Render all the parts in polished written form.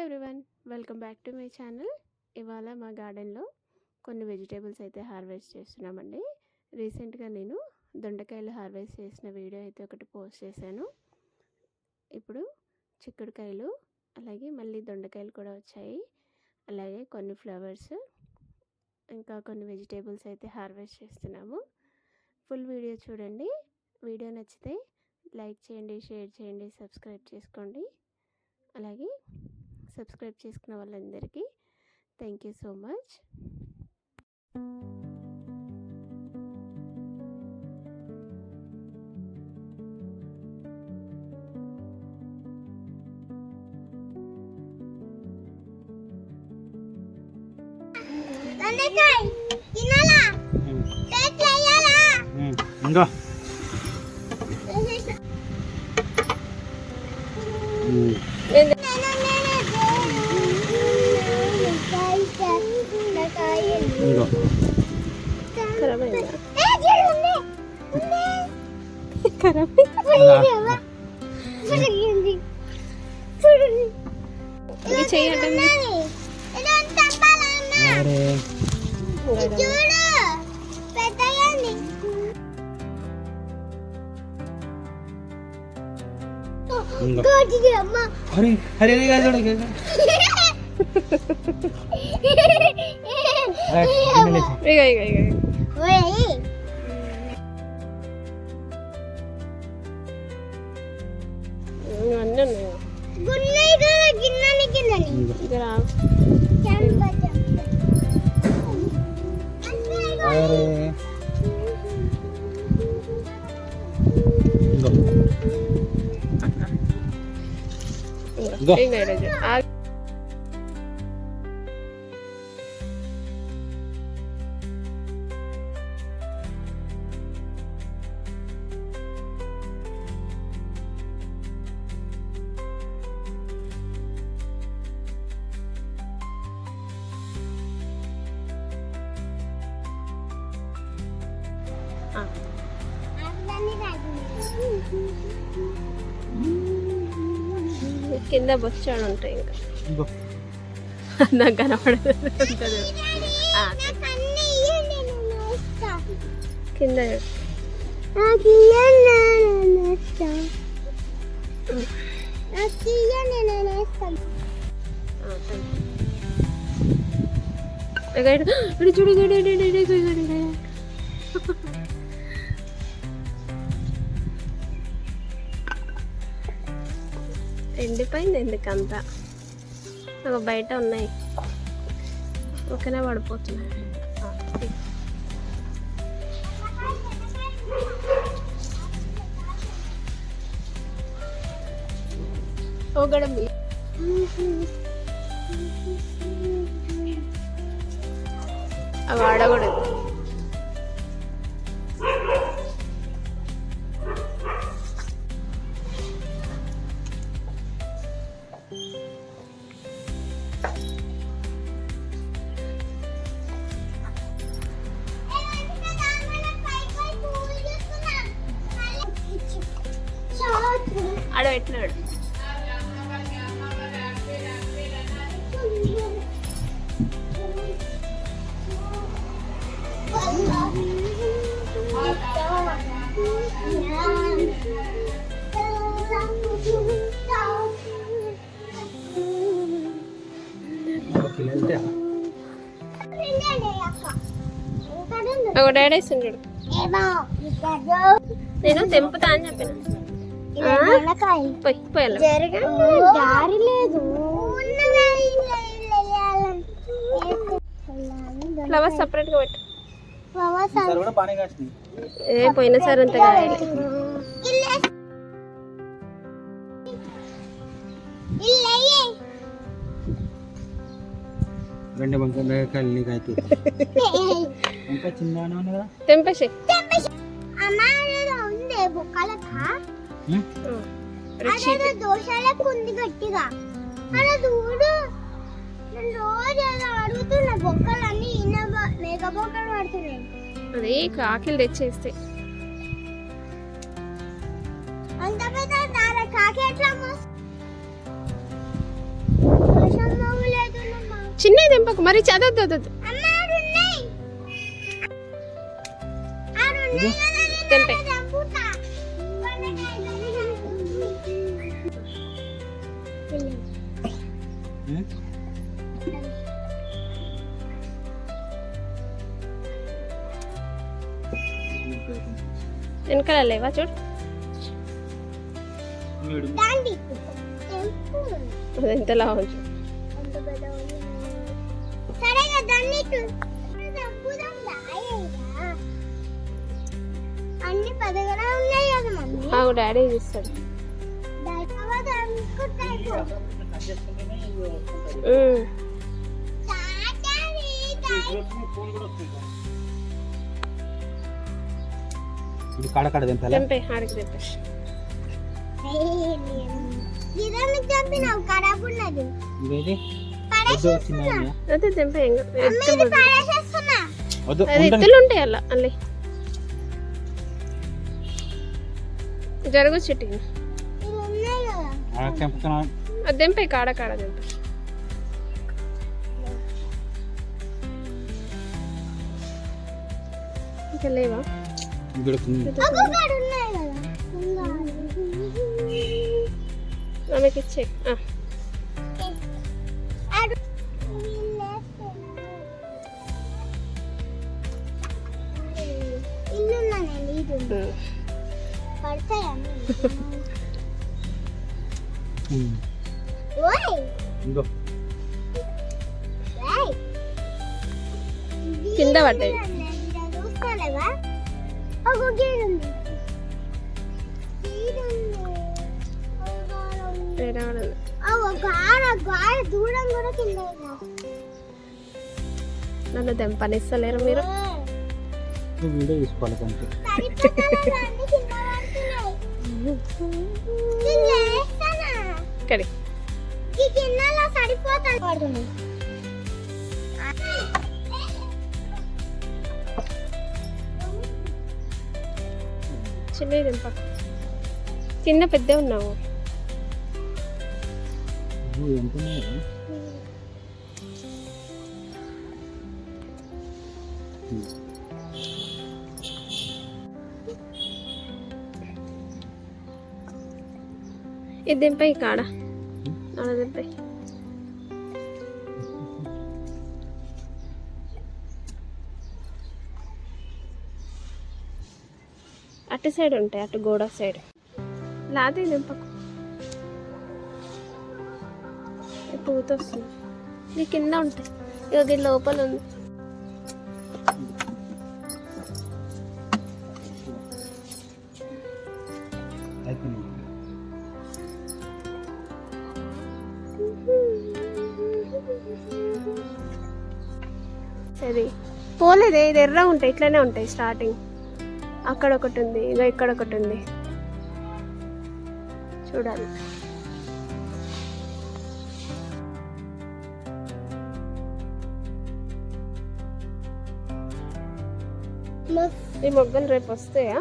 Everyone, welcome back to my channel. ఇవాళ మా గార్డెన్లో కొన్ని వెజిటేబుల్స్ అయితే హార్వెస్ట్ చేస్తున్నామండి. రీసెంట్గా నేను దొండకాయలు హార్వెస్ట్ చేసిన వీడియో అయితే ఒకటి పోస్ట్ చేశాను. ఇప్పుడు చిక్కుడుకాయలు అలాగే మళ్ళీ దొండకాయలు కూడా వచ్చాయి. అలాగే కొన్ని ఫ్లవర్స్ ఇంకా కొన్ని వెజిటేబుల్స్ అయితే హార్వెస్ట్ చేస్తున్నాము. ఫుల్ వీడియో చూడండి. వీడియో నచ్చితే లైక్ చేయండి, షేర్ చేయండి, సబ్స్క్రైబ్ చేసుకోండి. అలాగే సబ్స్క్రైబ్ చేసుకున్న వాళ్ళందరికీ థ్యాంక్ యూ సో మచ్. కింద బొచ్చాడు ఉంటాయి. ఇంకా నాకు కనపడదు కింద. చూడు ఎండిపోయింది ఎందుకంతా. ఒక బయట ఉన్నాయి, ఒకనే పడిపోతున్నాయి. ఒకడం అవి ఆడకూడదు. ఆడబెట్టినాడు. ఒక డాడీ వేసిండు. నేను తెంపుతా అని చెప్పిన. ఫ్లవర్స్ సపరేట్ గా పెట్టు. ఏ పోయినసారి అంత తెంపేసి దోషాలకు ఉంది గట్టిగా. అలా చూడు, రోజు అడుగుతున్న బొక్కలన్నీ మేక బొక్కలు పడుతున్నాయి. అది కాకిలు తెచ్చేస్తే అంత పెద్ద కాకి ఎట్లా చిన్నది తెంపకు మరి చదవద్దు. అమ్మ ఆడున్నాయి. ఆడున్నాయి కదా నేను తెంపే. చంపుతా. వెనకాల లేవా చూడు. దాండి తెంపు. అది ఎంతలా ఉంచు. అంత పెద్ద ఉంది. సరే కదా దాన్ని చంపుదాం రాయేగా. అన్ని పెద్దగా ఉన్నాయి కదా మమ్మీ. ఆగు డాడీ ఇస్తాడు. తర్వాత అనుకుంటాయి. ఇది కాడ తెంపాలా? తెంపే ఆడికి తెంపేసి. గిరానికి చంపినావు ఖరాబ్ ఉన్నది. ఇదేది? పడేసేస్తున్నా. అదే తెంపే. అమ్మ ఇది పడేసేస్తున్నా. వద్దు అది ఉండండి. ఎత్తులు ఉంటాయి అలా అల్లి జరుగు చిట్టి. ఇది ఉన్నాయి కదా. తెంపుతున్నా. అది తెంపే కాడ తెంపే. ఇంకా లేవా? ఒక్కొక్కడు ఉన్నాయి కదా. ఆమెకి ఇచ్చే. ఇల్లున్నానండి ఇది పడతాయా ఓయ్ ఇంకో ఓయ్ కింద పడ్డాయి. చూసుకోలేవా ఒక గీడు ఉంది గాడ దూరం కూడా కింద నన్ను తెంపనిస్తలేరు మీరు. వీడియో తీసుకోవాలి కొంచెం. ఇక్కడి సరిపోతుంది. చిన్నది తెంప. కింద పెద్ద ఉన్నావు. ఎంత ఉన్నాయా? ఇది దింపై కాడ అలా దింపై. అటు సైడ్ ఉంటాయి, అటు గోడ సైడ్. లాదే దింపకు. పూత వస్తుంది. ఇది కింద ఉంటాయి. ఇక దీని లోపల ఉంది. సరే పోలేదే. ఇది ఎర్ర ఉంటాయి, ఇట్లనే ఉంటాయి స్టార్టింగ్. అక్కడ ఒకటి ఉంది, ఇక ఇక్కడ ఒకటి ఉంది. చూడాలి. ఈ మొగ్గలు రేపు వస్తాయా?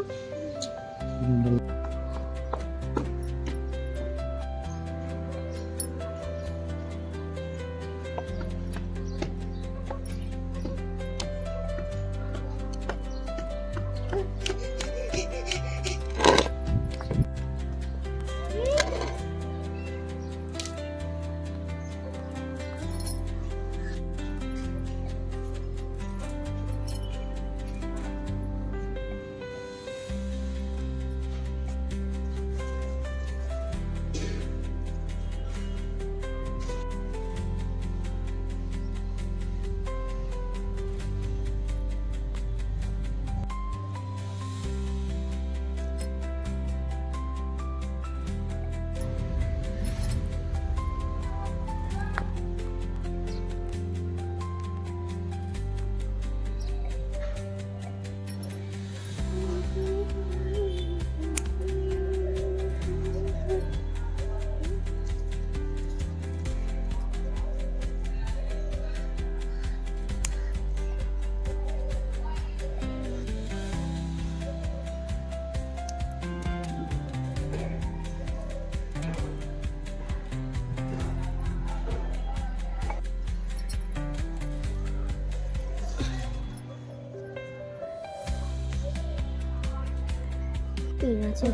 తినచ్చు.